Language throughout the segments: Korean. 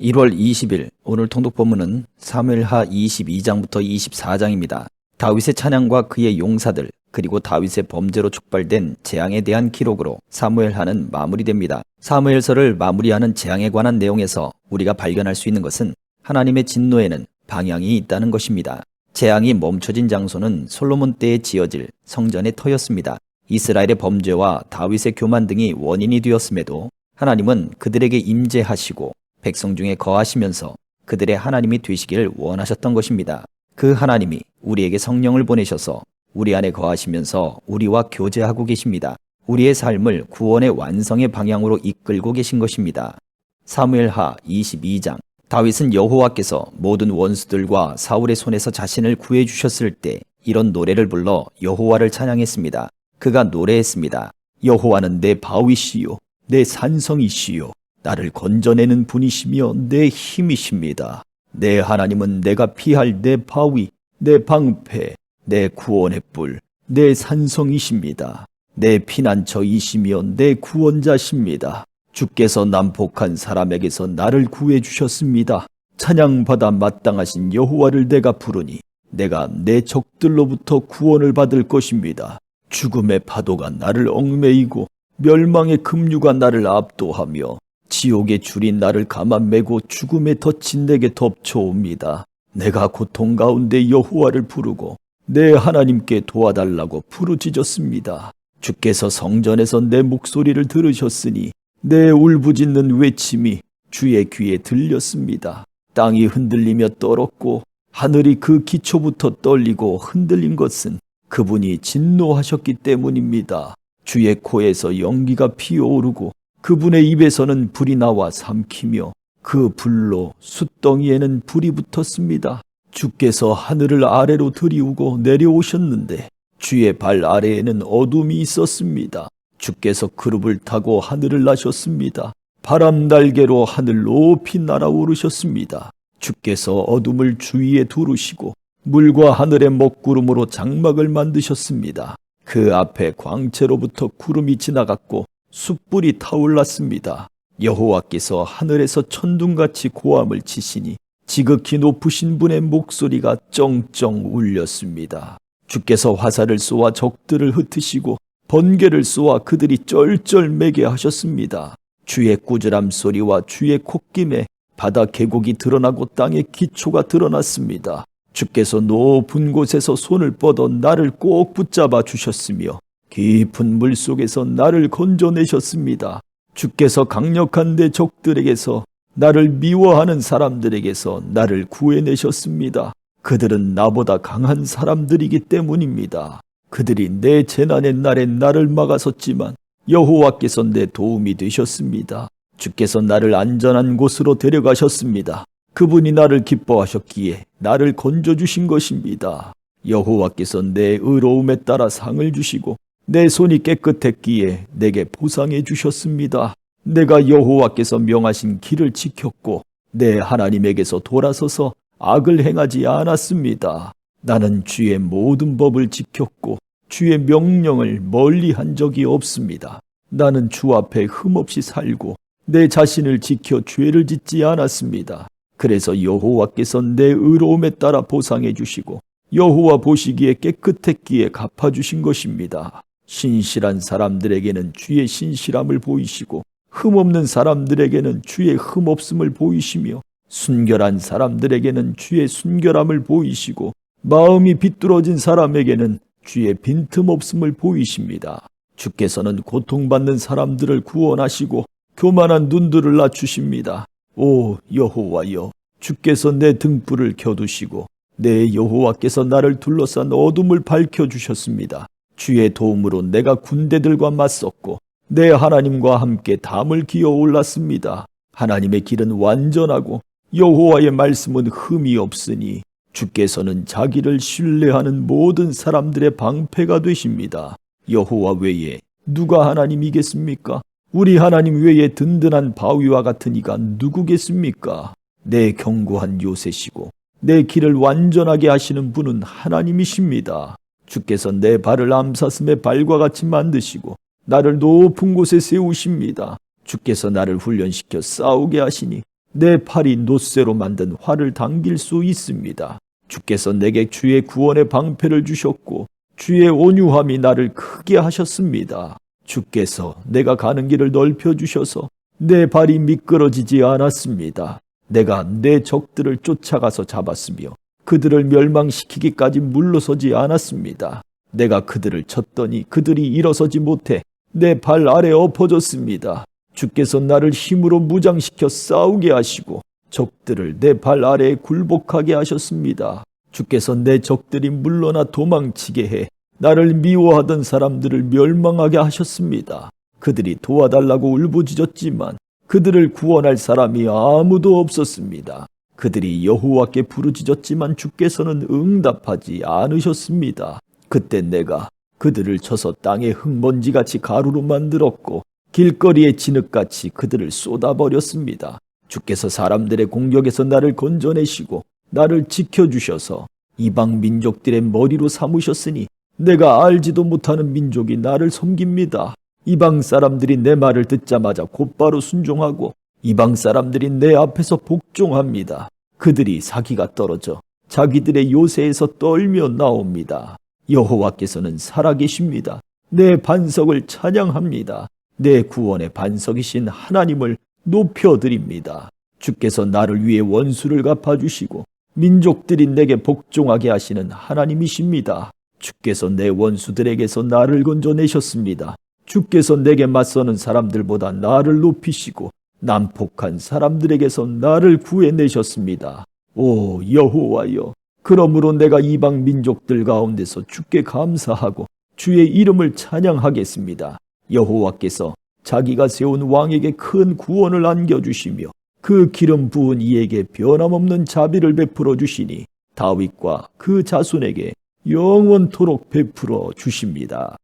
1월 20일 오늘 통독 본문은 사무엘하 22장부터 24장입니다. 다윗의 찬양과 그의 용사들 그리고 다윗의 범죄로 촉발된 재앙에 대한 기록으로 사무엘하는 마무리됩니다. 사무엘서를 마무리하는 재앙에 관한 내용에서 우리가 발견할 수 있는 것은 하나님의 진노에는 방향이 있다는 것입니다. 재앙이 멈춰진 장소는 솔로몬 때에 지어질 성전의 터였습니다. 이스라엘의 범죄와 다윗의 교만 등이 원인이 되었음에도 하나님은 그들에게 임재하시고 백성 중에 거하시면서 그들의 하나님이 되시기를 원하셨던 것입니다. 그 하나님이 우리에게 성령을 보내셔서 우리 안에 거하시면서 우리와 교제하고 계십니다. 우리의 삶을 구원의 완성의 방향으로 이끌고 계신 것입니다. 사무엘하 22장 다윗은 여호와께서 모든 원수들과 사울의 손에서 자신을 구해주셨을 때 이런 노래를 불러 여호와를 찬양했습니다. 그가 노래했습니다. 여호와는 내 바위시요 내 산성이시요 나를 건져내는 분이시며 내 힘이십니다. 내 하나님은 내가 피할 내 바위, 내 방패, 내 구원의 뿔, 내 산성이십니다. 내 피난처이시며 내 구원자십니다. 주께서 난폭한 사람에게서 나를 구해주셨습니다. 찬양받아 마땅하신 여호와를 내가 부르니 내가 내 적들로부터 구원을 받을 것입니다. 죽음의 파도가 나를 얽매이고 멸망의 급류가 나를 압도하며 지옥의 줄이 나를 감아매고 죽음의 덫이 내게 덮쳐옵니다. 내가 고통 가운데 여호와를 부르고 내 하나님께 도와달라고 부르짖었습니다. 주께서 성전에서 내 목소리를 들으셨으니 내 울부짖는 외침이 주의 귀에 들렸습니다. 땅이 흔들리며 떨었고 하늘이 그 기초부터 떨리고 흔들린 것은 그분이 진노하셨기 때문입니다. 주의 코에서 연기가 피어오르고 그분의 입에서는 불이 나와 삼키며 그 불로 숯덩이에는 불이 붙었습니다. 주께서 하늘을 아래로 들이우고 내려오셨는데 주의 발 아래에는 어둠이 있었습니다. 주께서 그룹을 타고 하늘을 나셨습니다. 바람 날개로 하늘 높이 날아오르셨습니다. 주께서 어둠을 주위에 두르시고 물과 하늘의 먹구름으로 장막을 만드셨습니다. 그 앞에 광채로부터 구름이 지나갔고 숯불이 타올랐습니다. 여호와께서 하늘에서 천둥같이 고함을 치시니 지극히 높으신 분의 목소리가 쩡쩡 울렸습니다. 주께서 화살을 쏘아 적들을 흩으시고 번개를 쏘아 그들이 쩔쩔매게 하셨습니다. 주의 꾸지람 소리와 주의 콧김에 바다 계곡이 드러나고 땅의 기초가 드러났습니다. 주께서 높은 곳에서 손을 뻗어 나를 꼭 붙잡아 주셨으며 깊은 물속에서 나를 건져내셨습니다. 주께서 강력한 내 적들에게서 나를 미워하는 사람들에게서 나를 구해내셨습니다. 그들은 나보다 강한 사람들이기 때문입니다. 그들이 내 재난의 날에 나를 막아섰지만 여호와께서 내 도움이 되셨습니다. 주께서 나를 안전한 곳으로 데려가셨습니다. 그분이 나를 기뻐하셨기에 나를 건져주신 것입니다. 여호와께서 내 의로움에 따라 상을 주시고 내 손이 깨끗했기에 내게 보상해 주셨습니다. 내가 여호와께서 명하신 길을 지켰고 내 하나님에게서 돌아서서 악을 행하지 않았습니다. 나는 주의 모든 법을 지켰고 주의 명령을 멀리한 적이 없습니다. 나는 주 앞에 흠없이 살고 내 자신을 지켜 죄를 짓지 않았습니다. 그래서 여호와께서 내 의로움에 따라 보상해 주시고 여호와 보시기에 깨끗했기에 갚아주신 것입니다. 신실한 사람들에게는 주의 신실함을 보이시고 흠없는 사람들에게는 주의 흠없음을 보이시며 순결한 사람들에게는 주의 순결함을 보이시고 마음이 비뚤어진 사람에게는 주의 빈틈없음을 보이십니다. 주께서는 고통받는 사람들을 구원하시고 교만한 눈들을 낮추십니다. 오 여호와여, 주께서 내 등불을 켜두시고 내 여호와께서 나를 둘러싼 어둠을 밝혀주셨습니다. 주의 도움으로 내가 군대들과 맞섰고 내 하나님과 함께 담을 기어 올랐습니다. 하나님의 길은 완전하고 여호와의 말씀은 흠이 없으니 주께서는 자기를 신뢰하는 모든 사람들의 방패가 되십니다. 여호와 외에 누가 하나님이겠습니까? 우리 하나님 외에 든든한 바위와 같은 이가 누구겠습니까? 내 견고한 요새시고 내 길을 완전하게 하시는 분은 하나님이십니다. 주께서 내 발을 암사슴의 발과 같이 만드시고 나를 높은 곳에 세우십니다. 주께서 나를 훈련시켜 싸우게 하시니 내 팔이 놋쇠로 만든 활을 당길 수 있습니다. 주께서 내게 주의 구원의 방패를 주셨고 주의 온유함이 나를 크게 하셨습니다. 주께서 내가 가는 길을 넓혀주셔서 내 발이 미끄러지지 않았습니다. 내가 내 적들을 쫓아가서 잡았으며 그들을 멸망시키기까지 물러서지 않았습니다. 내가 그들을 쳤더니 그들이 일어서지 못해 내 발 아래 엎어졌습니다. 주께서 나를 힘으로 무장시켜 싸우게 하시고 적들을 내 발 아래에 굴복하게 하셨습니다. 주께서 내 적들이 물러나 도망치게 해 나를 미워하던 사람들을 멸망하게 하셨습니다. 그들이 도와달라고 울부짖었지만 그들을 구원할 사람이 아무도 없었습니다. 그들이 여호와께 부르짖었지만 주께서는 응답하지 않으셨습니다. 그때 내가 그들을 쳐서 땅에 흙먼지같이 가루로 만들었고 길거리에 진흙같이 그들을 쏟아버렸습니다. 주께서 사람들의 공격에서 나를 건져내시고 나를 지켜주셔서 이방 민족들의 머리로 삼으셨으니 내가 알지도 못하는 민족이 나를 섬깁니다. 이방 사람들이 내 말을 듣자마자 곧바로 순종하고 이방 사람들이 내 앞에서 복종합니다. 그들이 사기가 떨어져 자기들의 요새에서 떨며 나옵니다. 여호와께서는 살아계십니다. 내 반석을 찬양합니다. 내 구원의 반석이신 하나님을 높여드립니다. 주께서 나를 위해 원수를 갚아주시고 민족들이 내게 복종하게 하시는 하나님이십니다. 주께서 내 원수들에게서 나를 건져내셨습니다. 주께서 내게 맞서는 사람들보다 나를 높이시고 난폭한 사람들에게서 나를 구해내셨습니다. 오 여호와여, 그러므로 내가 이방 민족들 가운데서 주께 감사하고 주의 이름을 찬양하겠습니다. 여호와께서 자기가 세운 왕에게 큰 구원을 안겨주시며 그 기름 부은 이에게 변함없는 자비를 베풀어 주시니 다윗과 그 자손에게 영원토록 베풀어 주십니다.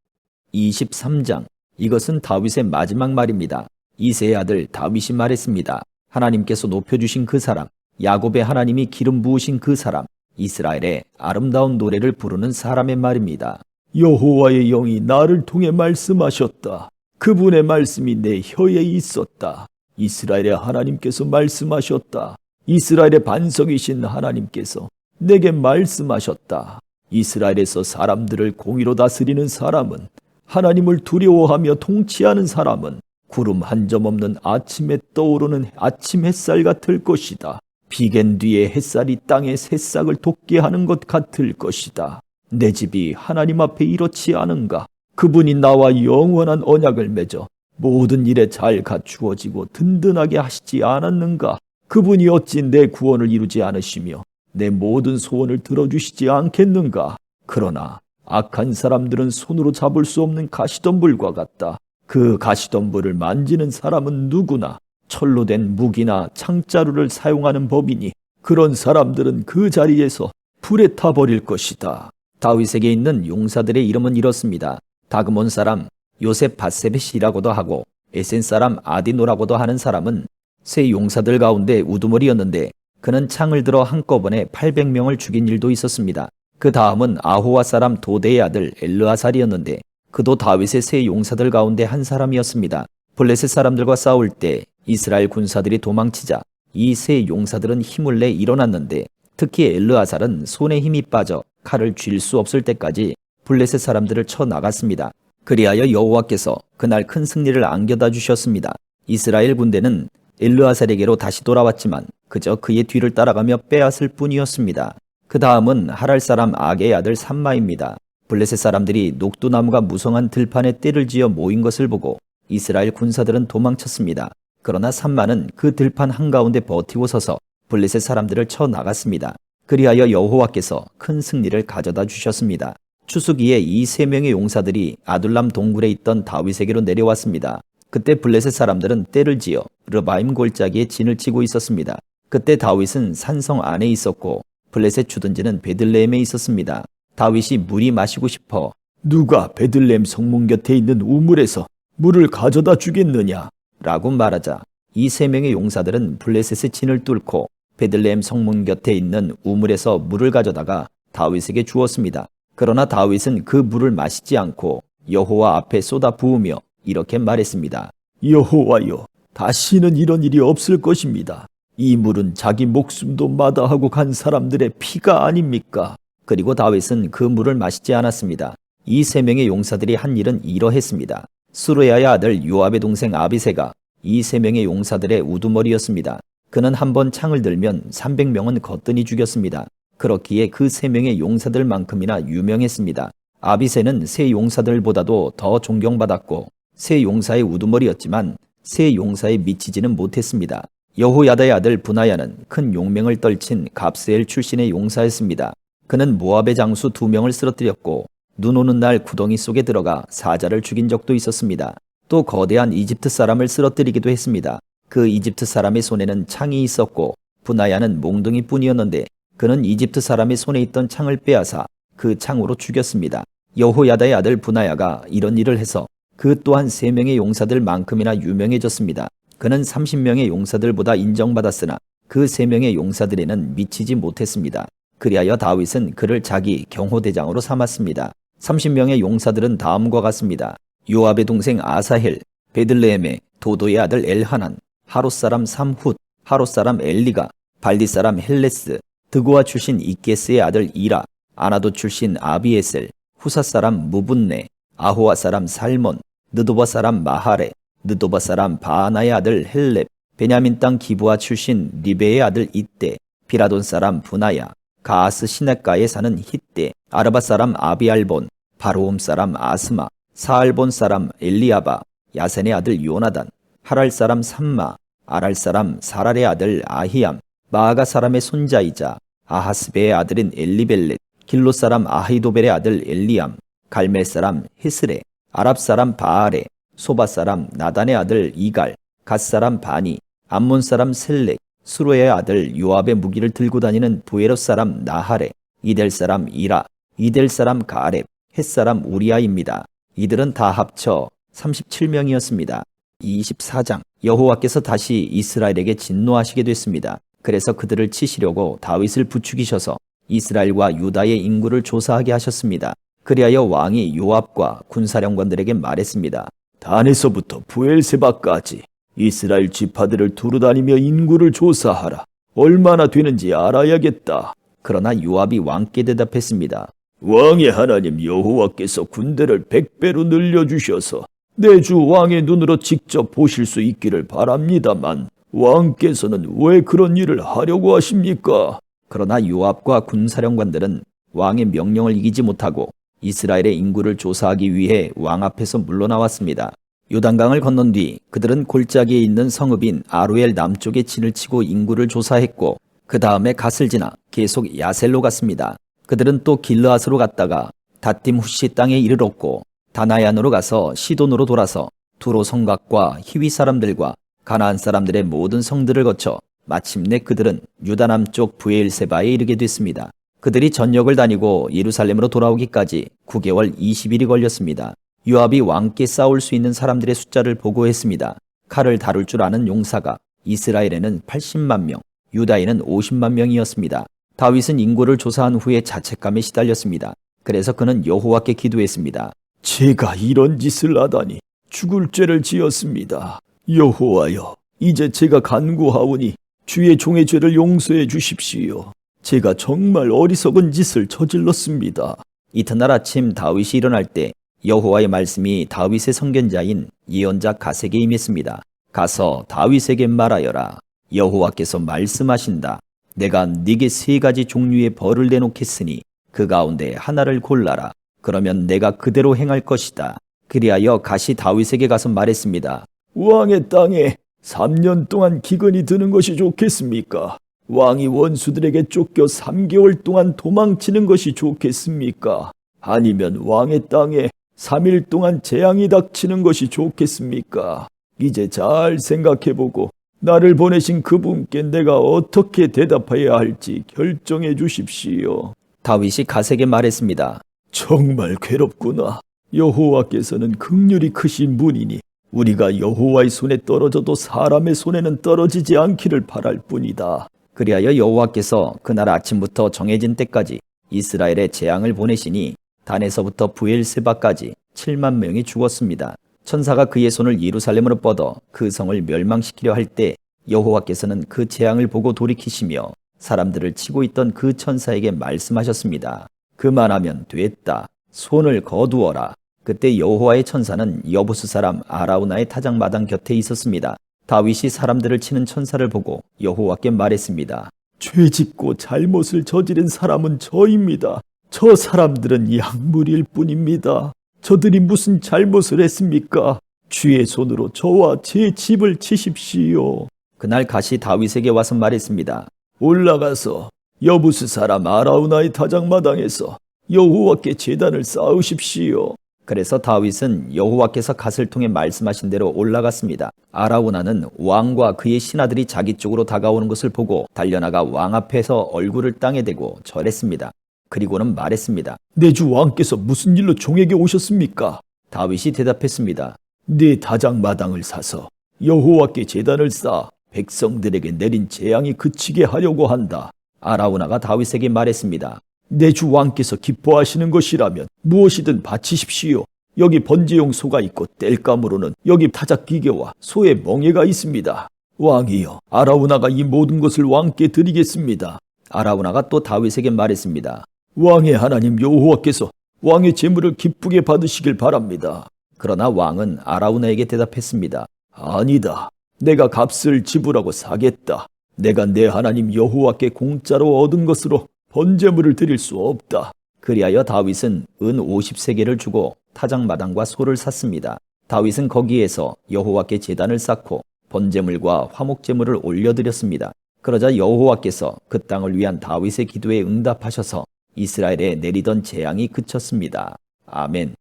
23장. 이것은 다윗의 마지막 말입니다. 이새의 아들 다윗이 말했습니다. 하나님께서 높여주신 그 사람, 야곱의 하나님이 기름 부으신 그 사람, 이스라엘의 아름다운 노래를 부르는 사람의 말입니다. 여호와의 영이 나를 통해 말씀하셨다. 그분의 말씀이 내 혀에 있었다. 이스라엘의 하나님께서 말씀하셨다. 이스라엘의 반석이신 하나님께서 내게 말씀하셨다. 이스라엘에서 사람들을 공의로 다스리는 사람은, 하나님을 두려워하며 통치하는 사람은 구름 한 점 없는 아침에 떠오르는 아침 햇살 같을 것이다. 비갠 뒤에 햇살이 땅의 새싹을 돋게 하는 것 같을 것이다. 내 집이 하나님 앞에 이렇지 않은가? 그분이 나와 영원한 언약을 맺어 모든 일에 잘 갖추어지고 든든하게 하시지 않았는가? 그분이 어찌 내 구원을 이루지 않으시며 내 모든 소원을 들어주시지 않겠는가? 그러나 악한 사람들은 손으로 잡을 수 없는 가시덤불과 같다. 그 가시덤불을 만지는 사람은 누구나 철로 된 무기나 창자루를 사용하는 법이니 그런 사람들은 그 자리에서 불에 타버릴 것이다. 다윗에게 있는 용사들의 이름은 이렇습니다. 다그몬 사람 요셉 바세벳이라고도 하고 에센 사람 아디노라고도 하는 사람은 세 용사들 가운데 우두머리였는데 그는 창을 들어 한꺼번에 800명을 죽인 일도 있었습니다. 그 다음은 아호와 사람 도대의 아들 엘르아살이었는데 그도 다윗의 세 용사들 가운데 한 사람이었습니다. 블레셋 사람들과 싸울 때 이스라엘 군사들이 도망치자 이 세 용사들은 힘을 내 일어났는데 특히 엘르아살은 손에 힘이 빠져 칼을 쥘 수 없을 때까지 블레셋 사람들을 쳐 나갔습니다. 그리하여 여호와께서 그날 큰 승리를 안겨다 주셨습니다. 이스라엘 군대는 엘르아살에게로 다시 돌아왔지만 그저 그의 뒤를 따라가며 빼앗을 뿐이었습니다. 그 다음은 하랄 사람 악의 아들 삼마입니다. 블레셋 사람들이 녹두나무가 무성한 들판에 떼를 지어 모인 것을 보고 이스라엘 군사들은 도망쳤습니다. 그러나 삼마는 그 들판 한가운데 버티고 서서 블레셋 사람들을 쳐 나갔습니다. 그리하여 여호와께서 큰 승리를 가져다 주셨습니다. 추수기에 이 세 명의 용사들이 아둘람 동굴에 있던 다윗에게로 내려왔습니다. 그때 블레셋 사람들은 떼를 지어 르바임 골짜기에 진을 치고 있었습니다. 그때 다윗은 산성 안에 있었고 블레셋 주둔지는 베들레헴에 있었습니다. 다윗이 물이 마시고 싶어 누가 베들레헴 성문 곁에 있는 우물에서 물을 가져다 주겠느냐? 라고 말하자 이 세 명의 용사들은 블레셋의 진을 뚫고 베들레헴 성문 곁에 있는 우물에서 물을 가져다가 다윗에게 주었습니다. 그러나 다윗은 그 물을 마시지 않고 여호와 앞에 쏟아 부으며 이렇게 말했습니다. 여호와여, 다시는 이런 일이 없을 것입니다. 이 물은 자기 목숨도 마다하고 간 사람들의 피가 아닙니까? 그리고 다윗은 그 물을 마시지 않았습니다. 이 세 명의 용사들이 한 일은 이러했습니다. 수르야의 아들 요압의 동생 아비새가 이 세 명의 용사들의 우두머리였습니다. 그는 한 번 창을 들면 300명은 거뜬히 죽였습니다. 그렇기에 그 세 명의 용사들만큼이나 유명했습니다. 아비새는 세 용사들보다도 더 존경받았고 세 용사의 우두머리였지만 세 용사에 미치지는 못했습니다. 여호야다의 아들 브나야는 큰 용명을 떨친 갑스엘 출신의 용사였습니다. 그는 모압의 장수 2명을 쓰러뜨렸고 눈 오는 날 구덩이 속에 들어가 사자를 죽인 적도 있었습니다. 또 거대한 이집트 사람을 쓰러뜨리기도 했습니다. 그 이집트 사람의 손에는 창이 있었고 브나야는 몽둥이뿐이었는데 그는 이집트 사람의 손에 있던 창을 빼앗아 그 창으로 죽였습니다. 여호야다의 아들 브나야가 이런 일을 해서 그 또한 3명의 용사들만큼이나 유명해졌습니다. 그는 30명의 용사들보다 인정받았으나 그 3명의 용사들에는 미치지 못했습니다. 그리하여 다윗은 그를 자기 경호대장으로 삼았습니다. 30명의 용사들은 다음과 같습니다. 요압의 동생 아사헬, 베들레헴의 도도의 아들 엘하난, 하롯 사람 삼훗, 하롯 사람 엘리가, 발디 사람 헬레스, 드고아 출신 이게스의 아들 이라, 아나도 출신 아비에셀, 후사 사람 무분네, 아호와 사람 살몬, 느도바 사람 마하레, 느도바 사람 바하나의 아들 헬렙, 베냐민 땅 기브아 출신 리베의 아들 이떼, 비라돈 사람 브나야, 가아스 시냇가에 사는 히떼, 아르바 사람 아비알본, 바로움 사람 아스마, 사알본 사람 엘리아바, 야센의 아들 요나단, 하랄 사람 삼마, 아랄 사람 사랄의 아들 아히암, 마아가 사람의 손자이자 아하스베의 아들인 엘리벨렛, 길로 사람 아히도벨의 아들 엘리암, 갈멜 사람 히스레, 아랍 사람 바알레, 소바 사람 나단의 아들 이갈, 갓 사람 바니, 암몬 사람 셀렉, 수로의 아들 요압의 무기를 들고 다니는 부에롯 사람 나하레, 이델 사람 이라, 이델 사람 가렙, 헷 사람 우리아입니다. 이들은 다 합쳐 37명이었습니다. 24장 여호와께서 다시 이스라엘에게 진노하시게 됐습니다. 그래서 그들을 치시려고 다윗을 부추기셔서 이스라엘과 유다의 인구를 조사하게 하셨습니다. 그리하여 왕이 요압과 군사령관들에게 말했습니다. 단에서부터 부엘세바까지 이스라엘 지파들을 두루다니며 인구를 조사하라. 얼마나 되는지 알아야겠다. 그러나 요압이 왕께 대답했습니다. 왕의 하나님 여호와께서 군대를 100배로 늘려주셔서 내 주 왕의 눈으로 직접 보실 수 있기를 바랍니다만 왕께서는 왜 그런 일을 하려고 하십니까? 그러나 요압과 군사령관들은 왕의 명령을 이기지 못하고 이스라엘의 인구를 조사하기 위해 왕 앞에서 물러나왔습니다. 요단강을 건넌 뒤 그들은 골짜기에 있는 성읍인 아루엘 남쪽에 진을 치고 인구를 조사했고 그 다음에 갓을 지나 계속 야셀로 갔습니다. 그들은 또 길르앗으로 갔다가 다팀 후시 땅에 이르렀고 다나얀으로 가서 시돈으로 돌아서 두로 성곽과 히위 사람들과 가나안 사람들의 모든 성들을 거쳐 마침내 그들은 유다 남쪽 브에일세바에 이르게 됐습니다. 그들이 전역을 다니고 예루살렘으로 돌아오기까지 9개월 20일이 걸렸습니다. 요압이 왕께 싸울 수 있는 사람들의 숫자를 보고했습니다. 칼을 다룰 줄 아는 용사가 이스라엘에는 80만 명, 유다에는 50만 명이었습니다. 다윗은 인구를 조사한 후에 자책감에 시달렸습니다. 그래서 그는 여호와께 기도했습니다. 제가 이런 짓을 하다니 죽을 죄를 지었습니다. 여호와여, 이제 제가 간구하오니 주의 종의 죄를 용서해 주십시오. 제가 정말 어리석은 짓을 저질렀습니다. 이튿날 아침 다윗이 일어날 때 여호와의 말씀이 다윗의 선견자인 예언자 갓에게 임했습니다. 가서 다윗에게 말하여라. 여호와께서 말씀하신다. 내가 네게 3가지 종류의 벌을 내놓겠으니 그 가운데 하나를 골라라. 그러면 내가 그대로 행할 것이다. 그리하여 갓이 다윗에게 가서 말했습니다. 왕의 땅에 3년 동안 기근이 드는 것이 좋겠습니까? 왕이 원수들에게 쫓겨 3개월 동안 도망치는 것이 좋겠습니까? 아니면 왕의 땅에 3일 동안 재앙이 닥치는 것이 좋겠습니까? 이제 잘 생각해보고 나를 보내신 그분께 내가 어떻게 대답해야 할지 결정해 주십시오. 다윗이 갓에게 말했습니다. 정말 괴롭구나. 여호와께서는 긍휼이 크신 분이니 우리가 여호와의 손에 떨어져도 사람의 손에는 떨어지지 않기를 바랄 뿐이다. 그리하여 여호와께서 그날 아침부터 정해진 때까지 이스라엘에 재앙을 보내시니 단에서부터 부엘세바까지 7만 명이 죽었습니다. 천사가 그의 손을 예루살렘으로 뻗어 그 성을 멸망시키려 할 때 여호와께서는 그 재앙을 보고 돌이키시며 사람들을 치고 있던 그 천사에게 말씀하셨습니다. 그만하면 됐다. 손을 거두어라. 그때 여호와의 천사는 여부스 사람 아라우나의 타작마당 곁에 있었습니다. 다윗이 사람들을 치는 천사를 보고 여호와께 말했습니다. 죄짓고 잘못을 저지른 사람은 저입니다. 저 사람들은 약물일 뿐입니다. 저들이 무슨 잘못을 했습니까? 주의 손으로 저와 제 집을 치십시오. 그날 가시 다윗에게 와서 말했습니다. 올라가서 여부스 사람 아라우나의 타작마당에서 여호와께 제단을 쌓으십시오. 그래서 다윗은 여호와께서 갓을 통해 말씀하신 대로 올라갔습니다. 아라우나는 왕과 그의 신하들이 자기 쪽으로 다가오는 것을 보고 달려나가 왕 앞에서 얼굴을 땅에 대고 절했습니다. 그리고는 말했습니다. 내 주 왕께서 무슨 일로 종에게 오셨습니까? 다윗이 대답했습니다. 네 타작마당을 사서 여호와께 제단을 쌓아 백성들에게 내린 재앙이 그치게 하려고 한다. 아라우나가 다윗에게 말했습니다. 내 주 왕께서 기뻐하시는 것이라면 무엇이든 바치십시오. 여기 번제용 소가 있고 땔감으로는 여기 타작 기계와 소의 멍에가 있습니다. 왕이여, 아라우나가 이 모든 것을 왕께 드리겠습니다. 아라우나가 또 다윗에게 말했습니다. 왕의 하나님 여호와께서 왕의 제물을 기쁘게 받으시길 바랍니다. 그러나 왕은 아라우나에게 대답했습니다. 아니다. 내가 값을 지불하고 사겠다. 내가 내 하나님 여호와께 공짜로 얻은 것으로 번제물을 드릴 수 없다. 그리하여 다윗은 은 50세겔을 주고 타작마당과 소를 샀습니다. 다윗은 거기에서 여호와께 제단을 쌓고 번제물과 화목제물을 올려드렸습니다. 그러자 여호와께서 그 땅을 위한 다윗의 기도에 응답하셔서 이스라엘에 내리던 재앙이 그쳤습니다. 아멘.